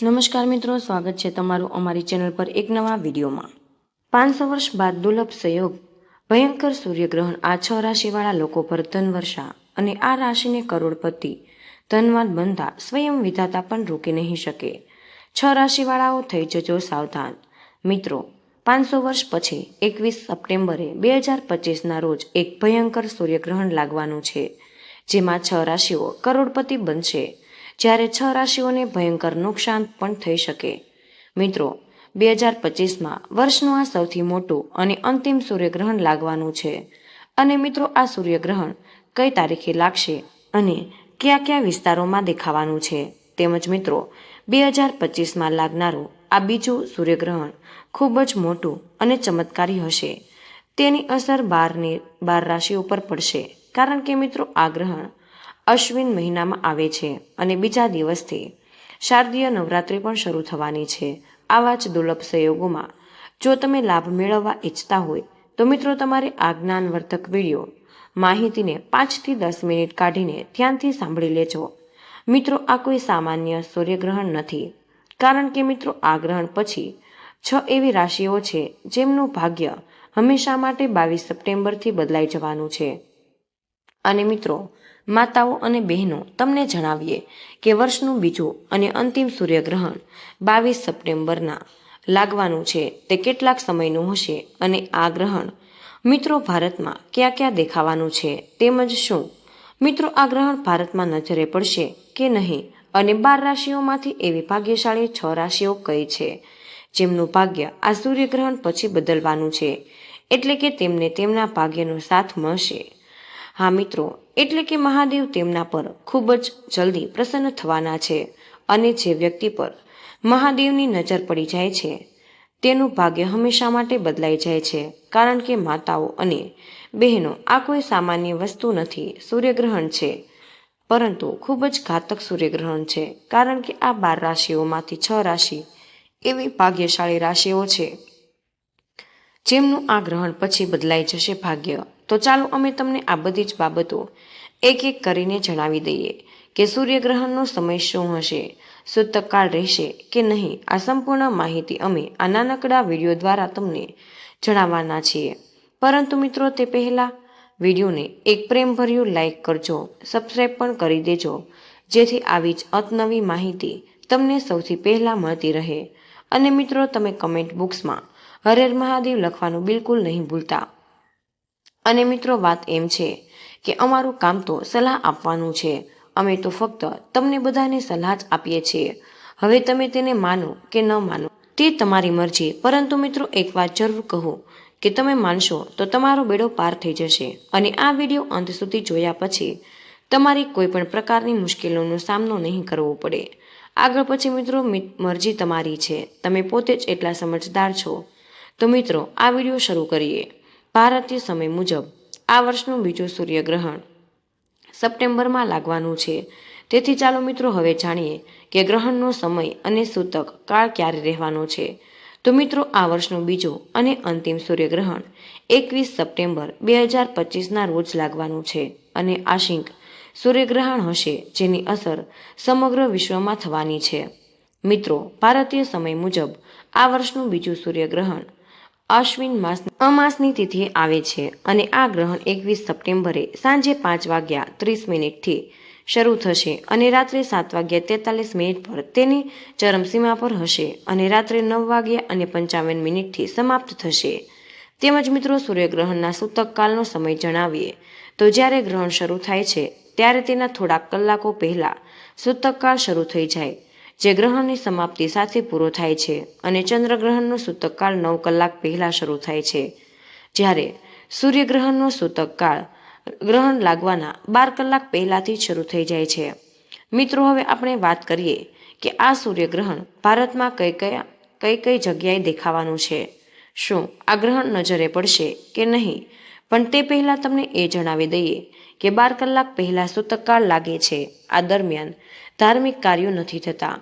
નમસ્કાર મિત્રો, સ્વાગત છે તમારું અમારી ચેનલ પર એક નવા વિડીયોમાં। 500 વર્ષ બાદ દુર્લભ સંયોગ ભયંકર સૂર્યગ્રહણ આ 6 રાશિવાળા લોકો પર ધન વર્ષા અને આ રાશિને કરોડપતિ ધનવાન બનતા સ્વયં વિધાતા પણ રોકી નહીં શકે। 6 રાશિવાળાઓ થઈ જજો સાવધાન। મિત્રો, 500 વર્ષ પછી 21 સપ્ટેમ્બરે 2025ના રોજ એક ભયંકર સૂર્યગ્રહણ લાગવાનું છે, જેમાં 6 રાશિઓ કરોડપતિ બનશે, જ્યારે 6 રાશિઓને ભયંકર નુકસાન પણ થઈ શકે। મિત્રો, 2025માં વર્ષનું આ સૌથી મોટું અને અંતિમ સૂર્યગ્રહણ લાગવાનું છે। અને મિત્રો, આ સૂર્યગ્રહણ કઈ તારીખે લાગશે અને કયા કયા વિસ્તારોમાં દેખાવાનું છે, તેમજ મિત્રો 2025માં લાગનારું આ બીજું સૂર્યગ્રહણ ખૂબ જ મોટું અને ચમત્કારી હશે। તેની અસર 12 રાશિઓ પર પડશે, કારણ કે મિત્રો આ ગ્રહણ અશ્વિન મહિનામાં આવે છે અને બીજા દિવસથી શારદીય નવરાત્રિ પણ શરૂ થવાની છે। આવા જ દુર્લભ સંયોગોમાં જો તમે લાભ મેળવવા ઈચ્છતા હોય તો મિત્રો તમારે આ જ્ઞાનવર્ધક વિડીયો માહિતીને 5 થી 10 મિનિટ કાઢીને ધ્યાનથી સાંભળી લેજો। મિત્રો, આ કોઈ સામાન્ય સૂર્યગ્રહણ નથી, કારણ કે મિત્રો આ ગ્રહણ પછી 6 એવી રાશિઓ છે જેમનું ભાગ્ય હંમેશા માટે 22 સપ્ટેમ્બરથી બદલાઈ જવાનું છે। અને મિત્રો, માતાઓ અને બહેનો, તમને જણાવીએ કે વર્ષનું બીજું અને અંતિમ સૂર્યગ્રહણ 22 સપ્ટેમ્બરના લાગવાનું છે તે કેટલાક સમયનું હશે અને આ ગ્રહણ મિત્રો ભારતમાં ક્યાં ક્યાં દેખાવાનું છે, તેમજ શું મિત્રો આ ગ્રહણ ભારતમાં નજરે પડશે કે નહીં, અને 12 રાશિઓમાંથી એવી ભાગ્યશાળી 6 રાશિઓ કઈ છે જેમનું ભાગ્ય આ સૂર્યગ્રહણ પછી બદલવાનું છે, એટલે કે તેમને તેમના ભાગ્યનો સાથ મળશે। હા મિત્રો, એટલે કે મહાદેવ તેમના પર ખૂબ જ જલ્દી પ્રસન્ન થવાના છે, અને જે વ્યક્તિ પર મહાદેવની નજર પડી જાય છે તેનું ભાગ્ય હંમેશા માટે બદલાઈ જાય છે, કારણ કે માતાઓ અને બહેનો, આ કોઈ સામાન્ય વસ્તુ નથી, સૂર્યગ્રહણ છે, પરંતુ ખૂબ જ ઘાતક સૂર્યગ્રહણ છે, કારણ કે આ 12 રાશિઓમાંથી 6 રાશિ એવી ભાગ્યશાળી રાશિઓ છે જેમનું આ ગ્રહણ પછી બદલાઈ જશે ભાગ્ય। તો ચાલો અમે તમને આ બધી જ બાબતો એક એક કરીને જણાવી દઈએ કે સૂર્યગ્રહણનો સમય શું હશે, સૂતકકાળ રહેશે કે નહીં। આ સંપૂર્ણ માહિતી અમે આ નાનકડા વિડીયો દ્વારા તમને જણાવવાના છીએ, પરંતુ મિત્રો તે પહેલાં વિડીયોને એક પ્રેમભર્યું લાઈક કરજો, સબસ્ક્રાઈબ પણ કરી દેજો, જેથી આવી જ અવનવી માહિતી તમને સૌથી પહેલાં મળતી રહે। અને મિત્રો, તમે કમેન્ટ બોક્સમાં હર હર મહાદેવ લખવાનું બિલકુલ નહીં ભૂલતા। અને મિત્રો, વાત એમ છે કે અમારું કામ તો સલાહ આપવાનું છે, અમે તો ફક્ત તમને બધાને સલાહ જ આપીએ છીએ। હવે તમે તેને માનો કે ન માનો તે તમારી મરજી, પરંતુ મિત્રો એક વાત જરૂર કહું કે તમે માનશો તો તમારો બેડો પાર થઈ જશે, અને આ વિડીયો અંત સુધી જોયા પછી તમારી કોઈ પણ પ્રકારની મુશ્કેલીઓનો સામનો નહીં કરવો પડે। આગળ પછી મિત્રો મરજી તમારી છે, તમે પોતે જ એટલા સમજદાર છો। તો મિત્રો, આ વિડીયો શરૂ કરીએ। ભારતીય સમય મુજબ આ વર્ષનું બીજું સૂર્યગ્રહણ સપ્ટેમ્બરમાં લાગવાનું છે, તેથી ચાલો મિત્રો હવે જાણીએ કે ગ્રહણનો સમય અને સૂતક કાળ ક્યારે રહેવાનો છે। તો મિત્રો, આ વર્ષનું બીજું અને અંતિમ સૂર્યગ્રહણ 21 સપ્ટેમ્બર 2025ના રોજ લાગવાનું છે, અને આંશિક સૂર્યગ્રહણ હશે, જેની અસર સમગ્ર વિશ્વમાં થવાની છે। મિત્રો, ભારતીય સમય મુજબ આ વર્ષનું બીજું સૂર્યગ્રહણ અશ્વિન અમાસની તિથિએ આવે છે, અને આ ગ્રહણ 21 સપ્ટેમ્બરે સાંજે 5:30 શરૂ થશે અને રાત્રે 7:43 પર તેની ચરમસીમા પર હશે, અને રાત્રે 9:55 સમાપ્ત થશે। તેમજ મિત્રો, સૂર્યગ્રહણના સૂતકકાળનો સમય જણાવીએ તો જ્યારે ગ્રહણ શરૂ થાય છે ત્યારે તેના થોડાક કલાકો પહેલા સૂતકકાળ શરૂ થઈ જાય, જે ગ્રહણની સમાપ્તિ સાથે પૂરો થાય છે, અને ચંદ્રગ્રહણનો સૂતકકાળ 9 કલાક પહેલા શરૂ થાય છે, જ્યારે સૂર્યગ્રહણનો સૂતકકાળ ગ્રહણ લાગવાના 12 કલાક પહેલાથી જ શરૂ થઈ જાય છે। મિત્રો, હવે આપણે વાત કરીએ કે આ સૂર્યગ્રહણ ભારતમાં કઈ જગ્યાએ દેખાવાનું છે, શું આ ગ્રહણ નજરે પડશે કે નહીં, પણ તે પહેલાં તમને એ જણાવી દઈએ કે 12 કલાક પહેલા સૂતકકાળ લાગે છે, આ દરમિયાન ધાર્મિક કાર્યો નથી થતા।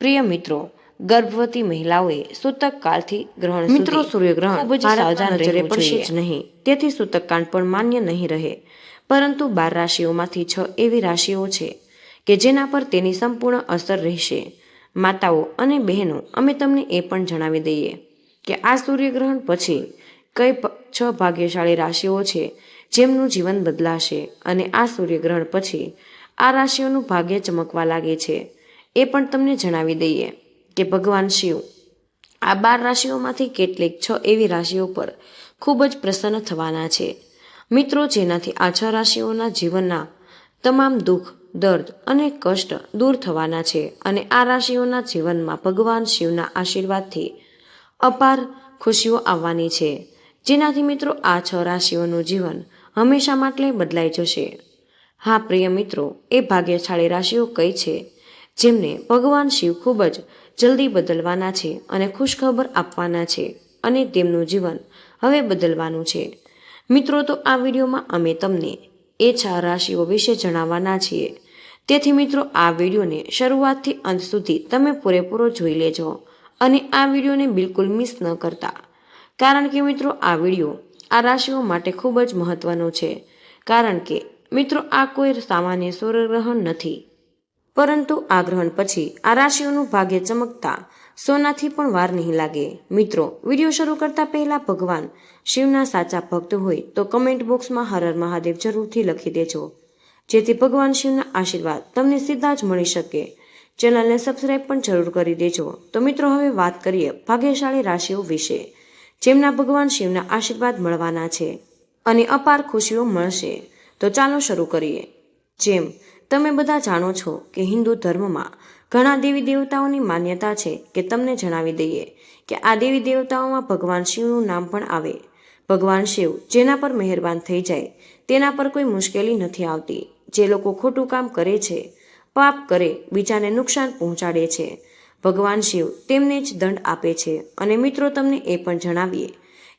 પ્રિય મિત્રો, ગર્ભવતી મહિલાઓએ સૂતકકાળથી ગ્રહણ મિત્રો સૂર્યગ્રહણ ખૂબ જ સાવધાન નજરે પડશે જ નહીં, તેથી સૂતકકાળ પણ માન્ય નહીં રહે, પરંતુ 12 રાશિઓમાંથી 6 એવી રાશિઓ છે કે જેના પર તેની સંપૂર્ણ અસર રહેશે। માતાઓ અને બહેનો, અમે તમને એ પણ જણાવી દઈએ કે આ સૂર્યગ્રહણ પછી કઈ 6 ભાગ્યશાળી રાશિઓ છે જેમનું જીવન બદલાશે અને આ સૂર્યગ્રહણ પછી આ રાશિઓનું ભાગ્ય ચમકવા લાગે છે. એ પણ તમને જણાવી દઈએ કે ભગવાન શિવ આ 12 રાશિઓમાંથી કેટલીક 6 એવી રાશિઓ પર ખૂબ જ પ્રસન્ન થવાના છે મિત્રો, જેનાથી આ 6 રાશિઓના જીવનના તમામ દુઃખ, દર્દ અને કષ્ટ દૂર થવાના છે અને આ રાશિઓના જીવનમાં ભગવાન શિવના આશીર્વાદથી અપાર ખુશીઓ આવવાની છે, જેનાથી મિત્રો આ 6 રાશિઓનું જીવન હંમેશા માટે બદલાઈ જશે. હા પ્રિય મિત્રો, એ ભાગ્યશાળી રાશિઓ કઈ છે જેમને ભગવાન શિવ ખૂબ જ જલ્દી બદલવાના છે અને ખુશખબર આપવાના છે અને તેમનું જીવન હવે બદલવાનું છે. મિત્રો, તો આ વિડીયોમાં અમે તમને એ 4 રાશિઓ વિશે જણાવવાના છીએ. તેથી મિત્રો, આ વિડીયોને શરૂઆતથી અંત સુધી તમે પૂરેપૂરો જોઈ લેજો અને આ વિડીયોને બિલકુલ મિસ ન કરતા, કારણ કે મિત્રો આ વિડીયો આ રાશિઓ માટે ખૂબ જ મહત્વનો છે. કારણ કે મિત્રો, આ કોઈ સામાન્ય સૂર્યગ્રહણ નથી, પરંતુ આ ગ્રહણ પછી આ રાશિઓનું ભાગ્ય ચમકતા સોનાથી પણ વાર નહીં લાગે. મિત્રો, વિડીયો શરૂ કરતા પહેલા ભગવાન શિવના સાચા ભક્ત હોય તો કમેન્ટ બોક્સમાં હર હર મહાદેવ જરૂરથી લખી દેજો, જેથી ભગવાન શિવના આશીર્વાદ તમને સીધા જ મળી શકે. ચેનલને સબસ્ક્રાઇબ પણ જરૂર કરી દેજો. તો મિત્રો, હવે વાત કરીએ ભાગ્યશાળી રાશિઓ વિશે જેમના ભગવાન શિવના આશીર્વાદ મળવાના છે અને અપાર ખુશીઓ મળશે. તો ચાલો શરૂ કરીએ. જેમ તમે બધા જાણો છો કે હિન્દુ ધર્મમાં ઘણા દેવી દેવતાઓની માન્યતા છે કે તમને જણાવી દઈએ કે આ દેવી દેવતાઓમાં ભગવાન શિવનું નામ પણ આવે. ભગવાન શિવ જેના પર મહેરબાન થઈ જાય તેના પર કોઈ મુશ્કેલી નથી આવતી. જે લોકો ખોટું કામ કરે છે, પાપ કરે, બીજાને નુકસાન પહોંચાડે છે, ભગવાન શિવ તેમને જ દંડ આપે છે. અને મિત્રો, તમને એ પણ જણાવીએ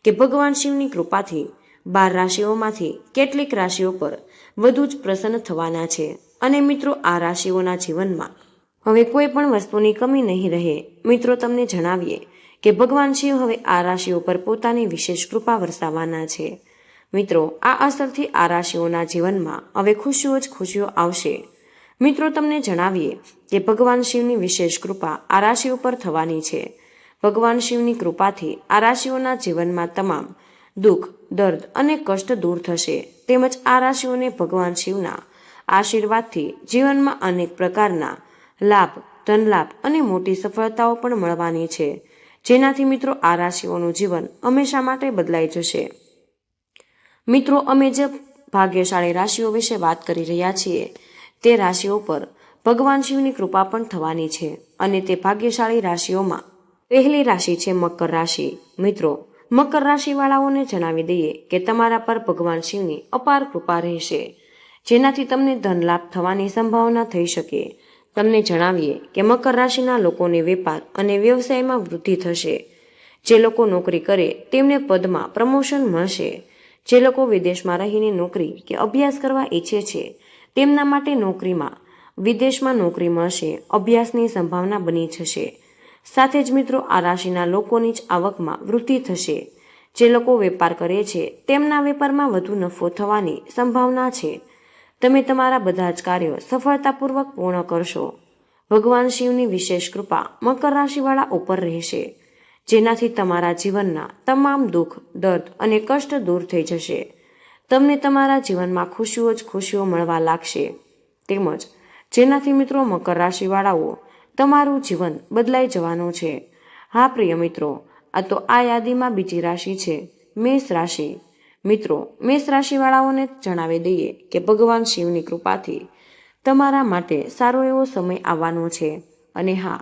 કે ભગવાન શિવની કૃપાથી 12 રાશિઓમાંથી કેટલીક રાશિઓ પર વધુ જ પ્રસન્ન થવાના છે અને મિત્રો આ રાશિઓના જીવનમાં હવે કોઈ પણ વસ્તુની કમી નહીં રહે. મિત્રો, તમને જણાવીએ કે ભગવાન શિવ હવે આ રાશિઓ પર પોતાની વિશેષ કૃપા વરસાવવાના છે. મિત્રો, આ અસરથી આ રાશિઓના જીવનમાં હવે ખુશીઓ જ ખુશીઓ આવશે. મિત્રો, તમને જણાવીએ કે ભગવાન શિવની વિશેષ કૃપા આ રાશિઓ પર થવાની છે. ભગવાન શિવની કૃપાથી આ રાશિઓના જીવનમાં તમામ દુઃખ, દર્દ અને કષ્ટ દૂર થશે. તેમજ આ રાશિઓને ભગવાન શિવના આશીર્વાદથી જીવનમાં અનેક પ્રકારના લાભ, ધનલાભ અને મોટી સફળતાઓ પણ મળવાની છે, જેનાથી મિત્રો આ રાશિઓનું જીવન હંમેશા માટે બદલાઈ જશે. મિત્રો, અમે જે ભાગ્યશાળી રાશિઓ વિશે વાત કરી રહ્યા છીએ તે રાશિઓ પર ભગવાન શિવની કૃપા પણ થવાની છે અને તે ભાગ્યશાળી રાશિઓમાં પહેલી રાશિ છે મકર રાશિ. મિત્રો, મકર રાશિવાળાઓને જણાવી દઈએ કે તમારા પર ભગવાન શિવની અપાર કૃપા રહેશે, જેનાથી તમને ધન લાભ થવાની સંભાવના થઈ શકે. તમને જણાવીએ કે મકર રાશિના લોકોને વેપાર અને વ્યવસાયમાં વૃદ્ધિ થશે. જે લોકો નોકરી કરે તેમને પદમાં પ્રમોશન મળશે. જે લોકો વિદેશમાં રહીને નોકરી કે અભ્યાસ કરવા ઈચ્છે છે તેમના માટે નોકરીમાં વિદેશમાં નોકરી મળશે. અભ્યાસની સંભાવના બની જશે. સાથે જ મિત્રો, આ રાશિના લોકોની જ આવકમાં વૃદ્ધિ થશે. જે લોકો વેપાર કરે છે તેમના વેપારમાં વધુ નફો થવાની સંભાવના છે. તમે તમારા બધા જ કાર્યો સફળતાપૂર્વક પૂર્ણ કરશો. ભગવાન શિવની વિશેષ કૃપા મકર રાશિવાળા ઉપર રહેશે, જેનાથી તમારા જીવનના તમામ દુઃખ, દર્દ અને કષ્ટ દૂર થઈ જશે. તમને તમારા જીવનમાં ખુશીઓ જ ખુશીઓ મળવા લાગશે. તેમજ જેનાથી મિત્રો મકર રાશિવાળાઓ તમારું જીવન બદલાઈ જવાનું છે. હા પ્રિય મિત્રો, આ તો આ યાદીમાં બીજી રાશિ છે મેષ રાશિ. મિત્રો, મેષ રાશિવાળાઓને જણાવી દઈએ કે ભગવાન શિવની કૃપાથી તમારા માટે સારો એવો સમય આવવાનો છે. અને હા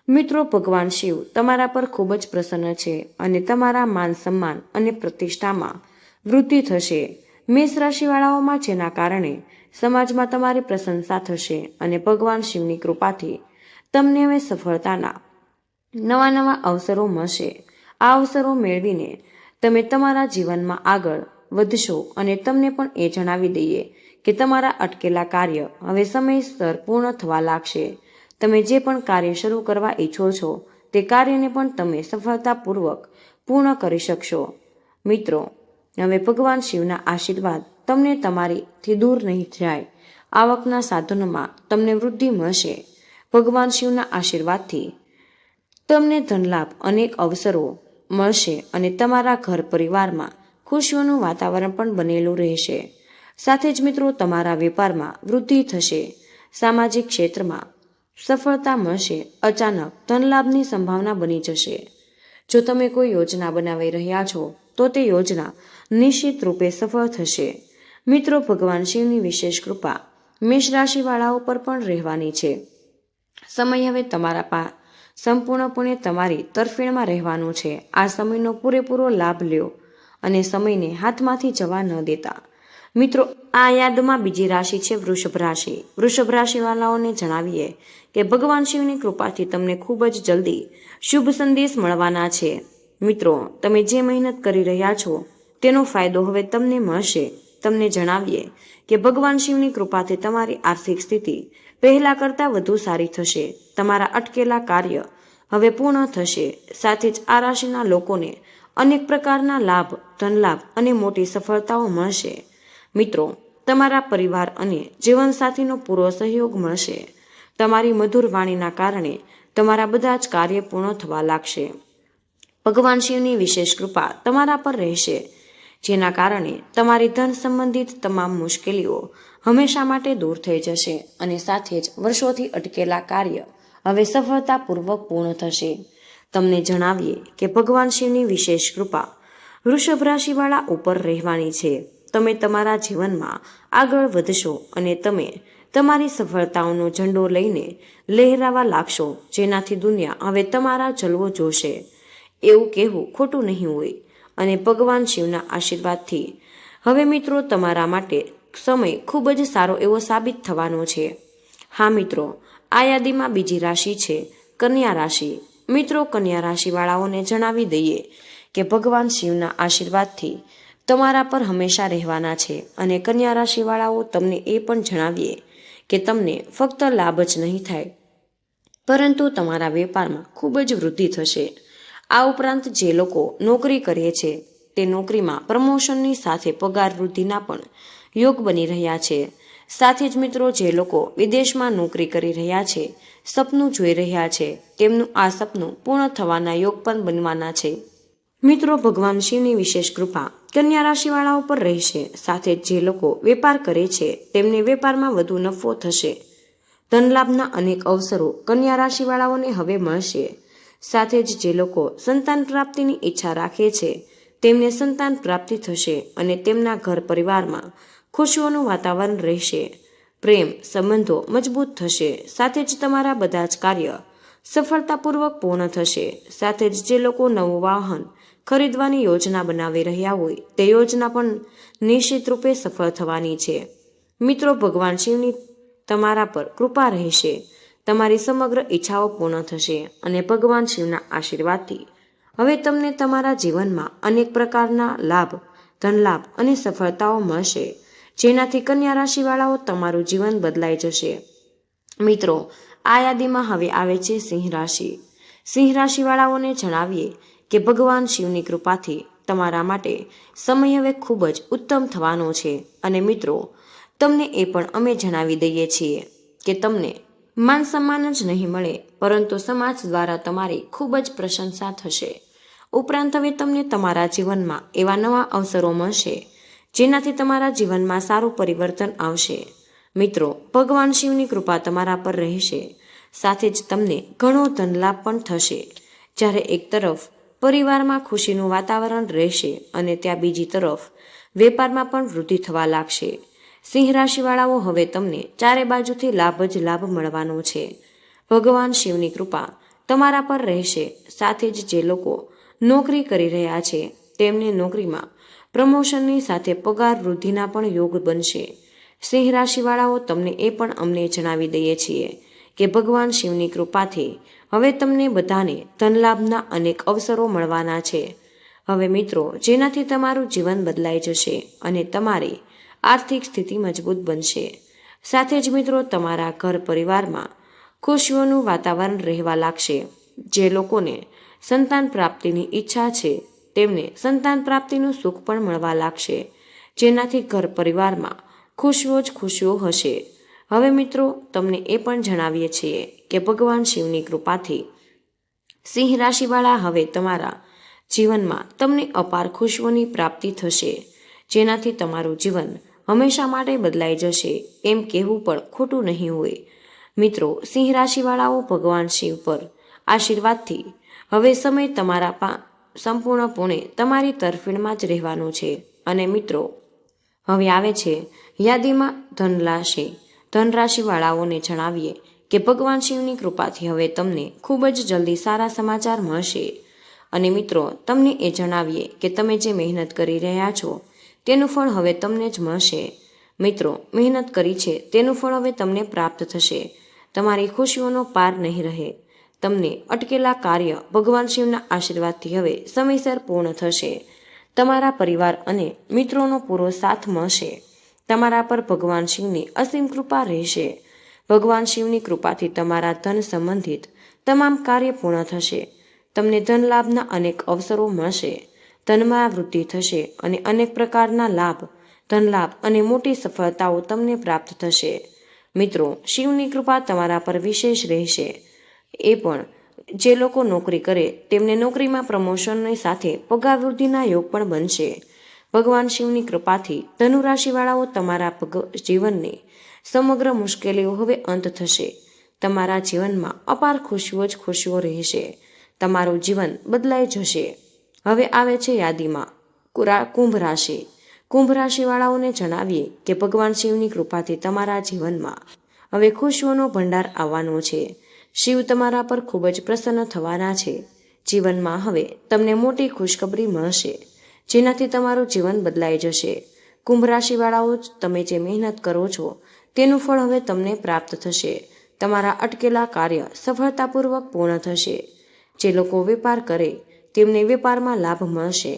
મિત્રો, ભગવાન શિવ તમારા પર ખૂબ જ પ્રસન્ન છે અને તમારા માન સન્માન અને પ્રતિષ્ઠામાં વૃદ્ધિ થશે. મેષ રાશિવાળાઓમાં જેના કારણે સમાજમાં તમારી પ્રશંસા થશે અને ભગવાન શિવની કૃપાથી તમને હવે સફળતાના નવા નવા અવસરો મળશે. આ અવસરો મેળવીને તમે તમારા જીવનમાં આગળ વધશો અને તમને પણ એ જણાવી દઈએ કે તમારા અટકેલા કાર્ય હવે સમયસર પૂર્ણ થવા લાગશે. તમે જે પણ કાર્ય શરૂ કરવા ઈચ્છો છો તે કાર્યને પણ તમે સફળતાપૂર્વક પૂર્ણ કરી શકશો. મિત્રો, હવે ભગવાન શિવના આશીર્વાદ તમને તમારીથી દૂર નહીં જાય. આવકના સાધનોમાં તમને વૃદ્ધિ મળશે. ભગવાન શિવના આશીર્વાદથી તમને ધનલાભ અનેક અવસરો મળશે અને તમારા ઘર પરિવારમાં ખુશીઓનું વાતાવરણ પણ બનેલું રહેશે. સાથે જ મિત્રો તમારા વેપારમાં વૃદ્ધિ થશે. સામાજિક ક્ષેત્રમાં સફળતા મળશે. અચાનક ધનલાભની સંભાવના બની જશે. જો તમે કોઈ યોજના બનાવી રહ્યા છો તો તે યોજના નિશ્ચિત રૂપે સફળ થશે. મિત્રો ભગવાન શિવની વિશેષ કૃપા મેષ રાશિવાળાઓ પર પણ રહેવાની છે. સમય હવે તમારા સંપૂર્ણપણે તમારી તરફેણમાં રહેવાનું છે. આ સમયનો પૂરેપૂરો લાભ લ્યો અને સમયને હાથમાંથી જવા ન દેતા. મિત્રો આ યાદમાં બીજી રાશિ છે વૃષભ રાશિ. વૃષભ રાશિવાળાઓને જણાવીએ કે ભગવાન શિવની કૃપાથી તમને ખૂબ જ જલ્દી શુભ સંદેશ મળવાના છે. મિત્રો તમે જે મહેનત કરી રહ્યા છો તેનો ફાયદો હવે તમને મળશે. તમને જણાવીએ કે ભગવાન શિવની કૃપાથી તમારી આર્થિક સ્થિતિ પહેલા કરતાં વધુ સારી થશે. તમારા અટકેલા કાર્ય હવે પૂર્ણ થશે. સાથે જ આ રાશિના લોકોને અનેક પ્રકારના લાભ, ધનલાભ અને મોટી સફળતાઓ મળશે. મિત્રો તમારા પરિવાર અને જીવનસાથીનો પૂરો સહયોગ મળશે. તમારી મધુર વાણીના કારણે તમારા બધા જ કાર્ય પૂર્ણ થવા લાગશે. ભગવાન શિવની વિશેષ કૃપા તમારા પર રહેશે, જેના કારણે તમારી ધન સંબંધિત તમામ મુશ્કેલીઓ હંમેશા માટે દૂર થઈ જશે અને સાથે જ વર્ષોથી અટકેલા કાર્ય હવે સફળતાપૂર્વક પૂર્ણ થશે. તમને જણાવીએ કે ભગવાન શિવની વિશેષ કૃપા વૃષભ રાશિવાળા ઉપર રહેવાની છે. તમે તમારા જીવનમાં આગળ વધશો અને તમે તમારી સફળતાઓનો ઝંડો લઈને લહેરાવા લાગશો, જેનાથી દુનિયા હવે તમારા જલવો જોશે. એવું કહેવું ખોટું નહીં હોય અને ભગવાન શિવના આશીર્વાદથી હવે મિત્રો તમારા માટે સમય ખૂબ જ સારો એવો સાબિત થવાનો છે. હા મિત્રો આ યાદીમાં બીજી રાશિ છે કન્યા રાશિ. મિત્રો કન્યા રાશિવાળાઓને જણાવી દઈએ કે ભગવાન શિવના આશીર્વાદથી તમારા પર હંમેશા રહેવાના છે અને કન્યા રાશિવાળાઓ તમને એ પણ જણાવીએ કે તમને ફક્ત લાભ જ નહીં થાય, પરંતુ તમારા વેપારમાં ખૂબ જ વૃદ્ધિ થશે. આ ઉપરાંત જે લોકો નોકરી કરે છે તે નોકરીમાં પ્રમોશનની સાથે પગાર વૃદ્ધિના પણ યોગ બની રહ્યા છે. સાથે જ મિત્રો જે લોકો વિદેશમાં નોકરી કરી રહ્યા છે, સપનું જોઈ રહ્યા છે, તેમનું આ સપનું પૂર્ણ થવાના યોગ પણ બનવાના છે. મિત્રો ભગવાન શિવની વિશેષ કૃપા કન્યા રાશિવાળાઓ પર રહેશે. સાથે જ જે લોકો વેપાર કરે છે તેમને વેપારમાં વધુ નફો થશે. ધનલાભના અનેક અવસરો કન્યા રાશિવાળાઓને હવે મળશે. સાથે જ જે લોકો સંતાન પ્રાપ્તિની ઈચ્છા રાખે છે તેમને સંતાન પ્રાપ્તિ થશે અને તેમના ઘર પરિવારમાં ખુશીઓનું વાતાવરણ રહેશે. પ્રેમ સંબંધો મજબૂત થશે. સાથે જ તમારા બધા જ કાર્ય સફળતાપૂર્વક પૂર્ણ થશે. સાથે જ જે લોકો નવું વાહન ખરીદવાની યોજના બનાવી રહ્યા હોય તે યોજના પણ નિશ્ચિત રૂપે સફળ થવાની છે. મિત્રો ભગવાન શિવની તમારા પર કૃપા રહેશે. તમારી સમગ્ર ઈચ્છાઓ પૂર્ણ થશે અને ભગવાન શિવના આશીર્વાદથી હવે તમને તમારા જીવનમાં અનેક પ્રકારના લાભ, ધનલાભ અને સફળતાઓ મળશે, જેનાથી કન્યા રાશિવાળાઓ તમારું જીવન બદલાઈ જશે. મિત્રો આ યાદીમાં હવે આવે છે સિંહ રાશિ. સિંહ રાશિવાળાઓને જણાવીએ કે ભગવાન શિવની કૃપાથી તમારા માટે સમય હવે ખૂબ જ ઉત્તમ થવાનો છે અને મિત્રો તમને એ પણ અમે જણાવી દઈએ છીએ કે તમને માન સન્માન જ નહીં મળે, પરંતુ સમાજ દ્વારા તમારી ખૂબ જ પ્રશંસા થશે. ઉપરાંત હવે તમને તમારા જીવનમાં એવા નવા અવસરો મળશે જેનાથી તમારા જીવનમાં સારું પરિવર્તન આવશે. મિત્રો ભગવાન શિવની કૃપા તમારા પર રહેશે. સાથે જ તમને ઘણો ધનલાભ પણ થશે. જ્યારે એક તરફ પરિવારમાં ખુશીનું વાતાવરણ રહેશે અને ત્યાં બીજી તરફ વેપારમાં પણ વૃદ્ધિ થવા લાગશે. સિંહ રાશિવાળાઓ હવે તમને ચારે બાજુથી લાભ જ લાભ મળવાનો છે. ભગવાન શિવની કૃપા તમારા પર રહેશે. સાથે જ જે લોકો નોકરી કરી રહ્યા છે તેમને નોકરીમાં પ્રમોશનની સાથે પગાર વૃદ્ધિના પણ યોગ બનશે. સિંહ રાશિવાળાઓ તમને એ પણ અમને જણાવી દઈએ છીએ કે ભગવાન શિવની કૃપાથી હવે તમને બધાને ધનલાભના અનેક અવસરો મળવાના છે. હવે મિત્રો જેનાથી તમારું જીવન બદલાઈ જશે અને તમારી આર્થિક સ્થિતિ મજબૂત બનશે. સાથે જ મિત્રો તમારા ઘર પરિવારમાં ખુશીઓનું વાતાવરણ રહેવા લાગશે. જે લોકોને સંતાન પ્રાપ્તિની ઈચ્છા છે તેમને સંતાન પ્રાપ્તિનું સુખ પણ મળવા લાગશે, જેનાથી ઘર પરિવારમાં ખુશીઓ જ ખુશીઓ હશે. હવે મિત્રો તમને એ પણ જણાવીએ છીએ કે ભગવાન શિવની કૃપાથી સિંહ રાશિવાળા હવે તમારા જીવનમાં તમને અપાર ખુશીઓની પ્રાપ્તિ થશે, જેનાથી તમારું જીવન હંમેશા માટે બદલાઈ જશે એમ કહેવું પણ ખોટું નહીં હોય. મિત્રો, સિંહ રાશિવાળાઓ ભગવાન શિવ પર આશીર્વાદથી હવે સમય તમારા સંપૂર્ણપણે તમારી તરફેણમાં જ રહેવાનો છે. અને મિત્રો, હવે આવે છે યાદીમાં ધનરાશિવાળાઓને જણાવીએ કે ભગવાન શિવની કૃપાથી હવે તમને ખૂબ જ જલ્દી સારા સમાચાર મળશે. અને મિત્રો, તમને એ જણાવીએ કે તમે જે મહેનત કરી રહ્યા છો તેનું ફળ હવે તમને જ મળશે. મિત્રો, મહેનત કરી છે તેનું ફળ હવે તમને પ્રાપ્ત થશે. તમારી ખુશીઓનો પાર નહીં રહે. તમને અટકેલા કાર્ય ભગવાન શિવના આશીર્વાદથી હવે સમયસર પૂર્ણ થશે. તમારા પરિવાર અને મિત્રોનો પૂરો સાથ મળશે. તમારા પર ભગવાન શિવની અસીમ કૃપા રહેશે. ભગવાન શિવની કૃપાથી તમારા ધન સંબંધિત તમામ કાર્ય પૂર્ણ થશે. તમને ધન લાભના અનેક અવસરો મળશે. ધનમાં વૃદ્ધિ થશે અને અનેક પ્રકારના ધનલાભ અને મોટી સફળતાઓ તમને પ્રાપ્ત થશે. મિત્રો, શિવની કૃપા તમારા પર વિશેષ રહેશે. એ પણ જે લોકો નોકરી કરે તેમને નોકરીમાં પ્રમોશનની સાથે પગાર વૃદ્ધિના યોગ પણ બનશે. ભગવાન શિવની કૃપાથી ધનુ રાશિવાળાઓ તમારા જીવનની સમગ્ર મુશ્કેલીઓ હવે અંત થશે. તમારા જીવનમાં અપાર ખુશીઓ જ ખુશીઓ રહેશે. તમારું જીવન બદલાઈ જશે. હવે આવે છે યાદીમાં કુંભ રાશિ. કુંભ રાશિવાળાઓને જણાવીએ કે ભગવાન શિવની કૃપાથી તમારા જીવનમાં હવે ખુશીઓનો ભંડાર આવવાનો છે. શિવ તમારા પર ખૂબ જ પ્રસન્ન થવાના છે. જીવનમાં હવે તમને મોટી ખુશખબરી મળશે, જેનાથી તમારું જીવન બદલાઈ જશે. કુંભ રાશિવાળાઓ, તમે જે મહેનત કરો છો તેનું ફળ હવે તમને પ્રાપ્ત થશે. તમારા અટકેલા કાર્ય સફળતાપૂર્વક પૂર્ણ થશે. જે લોકો વેપાર કરે તેમને વેપારમાં લાભ મળશે.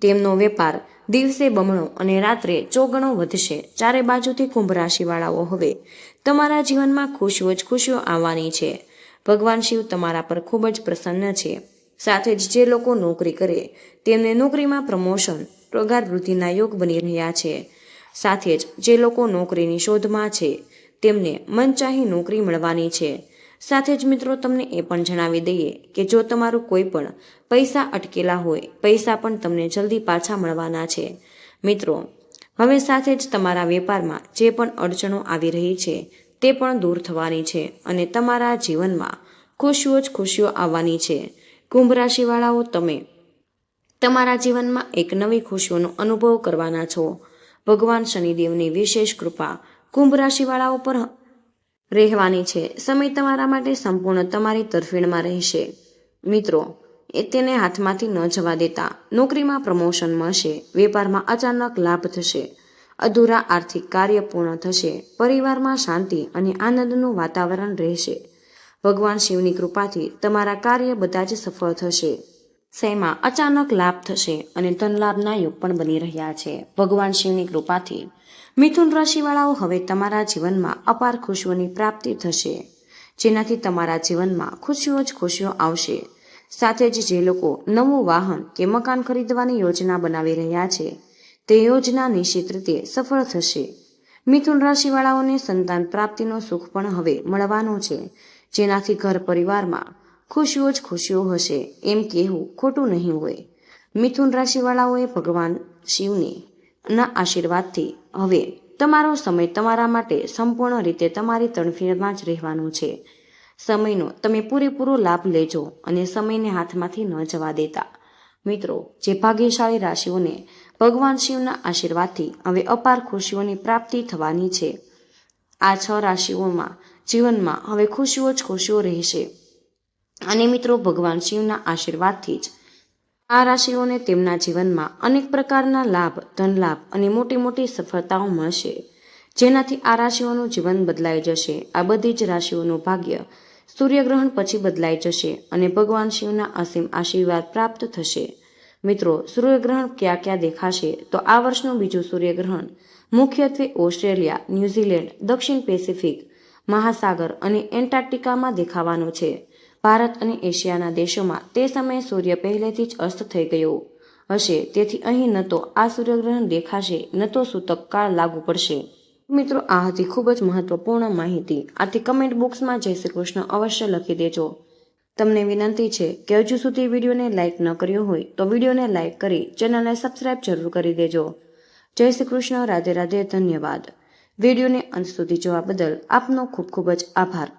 તેમનો વેપાર દિવસે બમણો અને રાત્રે ચોગણો વધશે. ચારે બાજુથી કુંભ રાશિવાળાઓ હવે તમારા જીવનમાં ખુશીઓ જ ખુશીઓ આવવાની છે. ભગવાન શિવ તમારા પર ખૂબ જ પ્રસન્ન છે. સાથે જ જે લોકો નોકરી કરે તેમને નોકરીમાં પ્રમોશન, પગાર વૃદ્ધિના યોગ બની રહ્યા છે. સાથે જ જે લોકો નોકરીની શોધમાં છે તેમને મનચાહી નોકરી મળવાની છે. સાથે જ મિત્રો, તમને એ પણ જણાવી દઈએ કે જો તમારું કોઈ પણ પૈસા અટકેલા હોય, પૈસા પણ તમને જલ્દી પાછા મળવાના છે. મિત્રો, હવે સાથે જ તમારા વેપારમાં જે પણ અડચણો આવી રહી છે તે પણ દૂર થવાની છે અને તમારા જીવનમાં ખુશીઓ જ ખુશીઓ આવવાની છે. કુંભ રાશિવાળાઓ, તમે તમારા જીવનમાં એક નવી ખુશીઓનો અનુભવ કરવાના છો. ભગવાન શનિદેવની વિશેષ કૃપા કુંભ રાશિવાળાઓ પર રહેવાની છે. સમય તમારા માટે સંપૂર્ણ તમારી તરફેણમાં રહેશે. મિત્રો, તેને હાથમાંથી ન જવા દેતા. નોકરીમાં પ્રમોશન મળશે. વેપારમાં અચાનક લાભ થશે. અધૂરા આર્થિક કાર્ય પૂર્ણ થશે. પરિવારમાં શાંતિ અને આનંદનું વાતાવરણ રહેશે. ભગવાન શિવની કૃપાથી તમારા કાર્ય બધા જ સફળ થશે. શેમાં અચાનક લાભ થશે અને ધનલાભના યોગ પણ બની રહ્યા છે. ભગવાન શિવની કૃપાથી મિથુન રાશિવાળાઓ હવે તમારા જીવનમાં અપાર ખુશીઓની પ્રાપ્તિ થશે, જેનાથી તમારા જીવનમાં ખુશીઓ જ ખુશીઓ આવશે. સાથે જ જે લોકો નવું વાહન કે મકાન ખરીદવાની યોજના બનાવી રહ્યા છે તે યોજના નિશ્ચિત રીતે સફળ થશે. મિથુન રાશિવાળાઓને સંતાન પ્રાપ્તિનો સુખ પણ હવે મળવાનો છે, જેનાથી ઘર પરિવારમાં ખુશીઓ જ ખુશીઓ હશે એમ કહેવું ખોટું નહીં હોય. મિથુન રાશિવાળાઓએ ભગવાન શિવના આશીર્વાદથી હવે તમારો સમય તમારા માટે સંપૂર્ણ રીતે તમારી તરફેણમાં જ રહેવાનો છે. સમયનો તમે પૂરેપૂરો લાભ લેજો અને સમયને હાથમાંથી ન જવા દેતા. મિત્રો, જે ભાગ્યશાળી રાશિઓને ભગવાન શિવના આશીર્વાદથી હવે અપાર ખુશીઓની પ્રાપ્તિ થવાની છે, આ 6 રાશિઓમાં જીવનમાં હવે ખુશીઓ જ ખુશીઓ રહેશે. અને મિત્રો, ભગવાન શિવના આશીર્વાદથી જ આ રાશિઓને તેમના જીવનમાં અનેક પ્રકારના લાભ, ધનલાભ અને મોટી મોટી સફળતાઓ મળશે, જેનાથી આ રાશિઓનું જીવન બદલાઈ જશે. આ બધી જ રાશિઓનું ભાગ્ય સૂર્યગ્રહણ પછી બદલાઈ જશે અને ભગવાન શિવના અસીમ આશીર્વાદ પ્રાપ્ત થશે. મિત્રો, સૂર્યગ્રહણ ક્યાં ક્યાં દેખાશે? તો આ વર્ષનું બીજું સૂર્યગ્રહણ મુખ્યત્વે ઓસ્ટ્રેલિયા, ન્યૂઝીલેન્ડ, દક્ષિણ પેસિફિક મહાસાગર અને એન્ટાર્કટિકામાં દેખાવાનો છે. ભારત અને એશિયાના દેશોમાં તે સમયે સૂર્ય પહેલેથી જ અસ્ત થઈ ગયો હશે, તેથી અહીં ન તો આ સૂર્યગ્રહણ દેખાશે ન તો સૂતક કાળ લાગુ પડશે. મિત્રો, આ હતી ખૂબ જ મહત્વપૂર્ણ માહિતી. આથી કમેન્ટ બોક્સમાં જય શ્રી કૃષ્ણ અવશ્ય લખી દેજો. તમને વિનંતી છે કે હજુ સુધી વિડીયોને લાઇક ન કર્યો હોય તો વિડીયોને લાઇક કરી ચેનલને સબસ્ક્રાઇબ જરૂર કરી દેજો. જય શ્રી કૃષ્ણ. રાધે રાધે. ધન્યવાદ. વિડીયોને અંત સુધી જોવા બદલ આપનો ખૂબ ખૂબ જ આભાર.